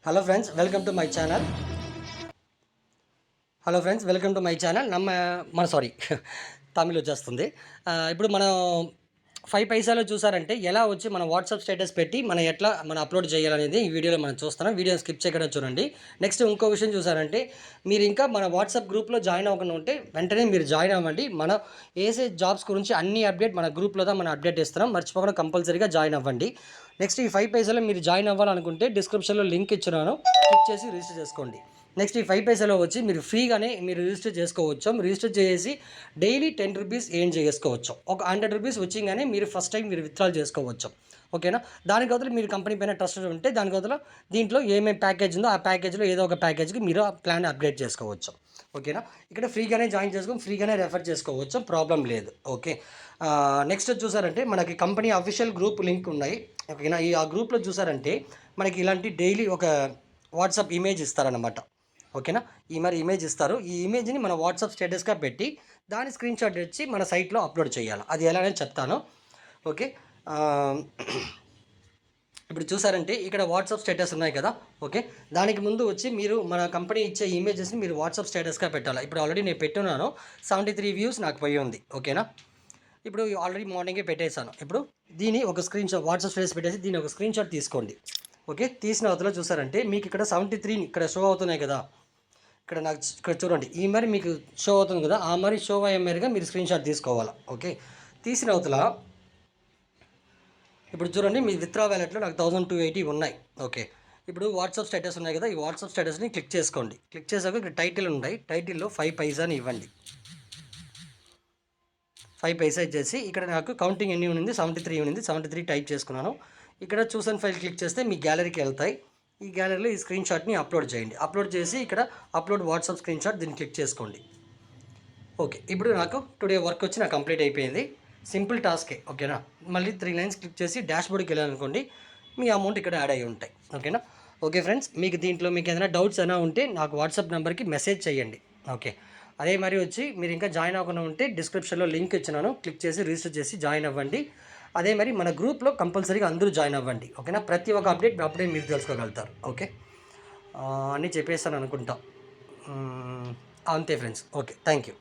Hello friends welcome to my channel. మన sorry Tamil వచ్చేస్తుంది. ఇప్పుడు మనం 5 పైసాలో చూసారంటే ఎలా వచ్చి మన వాట్సాప్ స్టేటస్ పెట్టి మనం ఎట్లా అప్లోడ్ చేయాలనేది ఈ వీడియోలో మనం చూస్తున్నాం. వీడియో స్కిప్ చేయకుండా చూడండి. నెక్స్ట్ ఇంకో విషయం చూసారంటే మీరు ఇంకా మన వాట్సాప్ గ్రూప్లో జాయిన్ అవ్వకుండా ఉంటే వెంటనే మీరు జాయిన్ అవ్వండి. మనం ఏసే జాబ్స్ గురించి అన్ని అప్డేట్ మన గ్రూప్లో మనం అప్డేట్ ఇస్తున్నాం. మర్చిపోకుండా కంపల్సరీగా జాయిన్ అవ్వండి. నెక్స్ట్ ఈ 5 పైసాలో మీరు జాయిన్ అవ్వాలనుకుంటే డిస్క్రిప్షన్లో లింక్ ఇచ్చినాను, క్లిక్ చేసి రిజిస్టర్ చేసుకోండి. నెక్స్ట్ ఈ 5 పైసాలో వచ్చి మీరు ఫ్రీగానే మీరు రిజిస్టర్ చేసుకోవచ్చు. రిజిస్టర్ చేసి డైలీ 10 రూపీస్ ఎర్న్ చేసుకోవచ్చు. ఒక 100 రూపీస్ వచ్చింగానే మీరు ఫస్ట్ టైం మీరు విత్డ్రాల్ చేసుకోవచ్చు. ఓకేనా? దానికి వదల మీరు కంపెనీ పైన ట్రస్టెడ్ ఉంటే దానికి వదల దీంట్లో ఏమేమి ప్యాకేజ్ ఉందో ఆ ప్యాకేజ్లో ఏదో ఒక ప్యాకేజ్కి మీరు ఆ ప్లాన్ అప్గ్రేడ్ చేసుకోవచ్చు. ఓకేనా? ఇక్కడ ఫ్రీగానే జాయిన్ చేసుకొని ఫ్రీగానే రెఫర్ చేసుకోవచ్చు, ప్రాబ్లం లేదు. ఓకే. నెక్స్ట్ చూసారంటే మనకి కంపెనీ అఫీషియల్ గ్రూప్ లింక్ ఉన్నాయి. ఓకేనా? ఆ గ్రూప్లో చూసారంటే మనకి ఇలాంటి డైలీ ఒక వాట్సాప్ ఇమేజ్ ఇస్తారనమాట. ఓకేనా? మరి ఇమేజ్ ఇస్తారు. ఈ ఇమేజ్ని మన వాట్సాప్ స్టేటస్గా పెట్టి దాని స్క్రీన్ షాట్ ఇచ్చి మన సైట్లో అప్లోడ్ చేయాలి. అది ఎలా అని చెప్తాను. ఓకే. ఇప్పుడు చూసారంటే ఇక్కడ వాట్సాప్ స్టేటస్ ఉన్నాయి కదా. ఓకే. దానికి ముందు వచ్చి మీరు మన కంపెనీ ఇచ్చే ఇమేజెస్ని మీరు వాట్సాప్ స్టేటస్గా పెట్టాలి. ఇప్పుడు ఆల్రెడీ నేను పెట్టున్నాను, 73 వ్యూస్ నాకు పోయి ఉంది. ఓకేనా? ఇప్పుడు ఆల్రెడీ మార్నింగే పెట్టేశాను. ఇప్పుడు దీన్ని ఒక స్క్రీన్ షాట్ వాట్సాప్ స్టేటస్ పెట్టేసి దీన్ని ఒక స్క్రీన్ షాట్ తీసుకోండి. ఓకే. తీసిన అవతల చూసారంటే మీకు ఇక్కడ 73 ఇక్కడ షో అవుతున్నాయి కదా. ఇక్కడ చూడండి, ఈ మరి మీకు షో అవుతుంది కదా, ఆ మరి షో అయ్యే మేరగా మీరు స్క్రీన్ షాట్ తీసుకోవాలి. ఓకే. తీసిన అవతల ఇప్పుడు చూడండి మీ విత్డ్రా వ్యాలెట్లో నాకు 1280 ఉన్నాయి. ఓకే. ఇప్పుడు వాట్సాప్ స్టేటస్ ఉన్నాయి కదా, ఈ వాట్సాప్ స్టేటస్ని క్లిక్ చేసుకోండి. క్లిక్ చేసాక ఇక్కడ టైటిల్ ఉంటాయి, టైటిల్లో 5 పైసాని ఇవ్వండి. 5 పైసా ఇచ్చేసి ఇక్కడ నాకు కౌంటింగ్ ఎన్ని ఉంది, 73 ఉంది. 73 టైప్ చేసుకున్నాను. ఇక్కడ చూసన్ ఫైల్ క్లిక్ చేస్తే మీ గ్యాలరీకి వెళ్తాయి. ఈ గ్యాలరీలో ఈ స్క్రీన్ షాట్ని అప్లోడ్ చేయండి. అప్లోడ్ చేసి ఇక్కడ అప్లోడ్ వాట్సాప్ స్క్రీన్ షాట్ దీన్ని క్లిక్ చేసుకోండి. ఓకే. ఇప్పుడు నాకు టుడే వర్క్ వచ్చి నాకు కంప్లీట్ అయిపోయింది. సింపుల్ టాస్కే. ఓకేనా? మళ్ళీ 3 లైన్స్ క్లిక్ చేసి డాష్బోర్డ్కి వెళ్ళాలనుకోండి, మీ అమౌంట్ ఇక్కడ యాడ్ అయ్యి ఉంటాయి. ఓకేనా? ఓకే ఫ్రెండ్స్, మీకు దీంట్లో మీకు ఏదైనా డౌట్స్ అయినా ఉంటే నాకు వాట్సాప్ నెంబర్కి మెసేజ్ చేయండి. ఓకే. అదే మరి వచ్చి మీరు ఇంకా జాయిన్ అవ్వకుండా ఉంటే డిస్క్రిప్షన్లో లింక్ ఇచ్చినాను, క్లిక్ చేసి రిజిస్టర్ చేసి జాయిన్ అవ్వండి. అదే మరి మన గ్రూప్లో కంపల్సరీగా అందరూ జాయిన్ అవ్వండి. ఓకేనా? ప్రతి ఒక్క అప్డేట్ మీరు తెలుసుకోగలుగుతారు. ఓకే. అన్నీ చెప్పేస్తాను అనుకుంటా. అంతే ఫ్రెండ్స్. ఓకే. Thank you.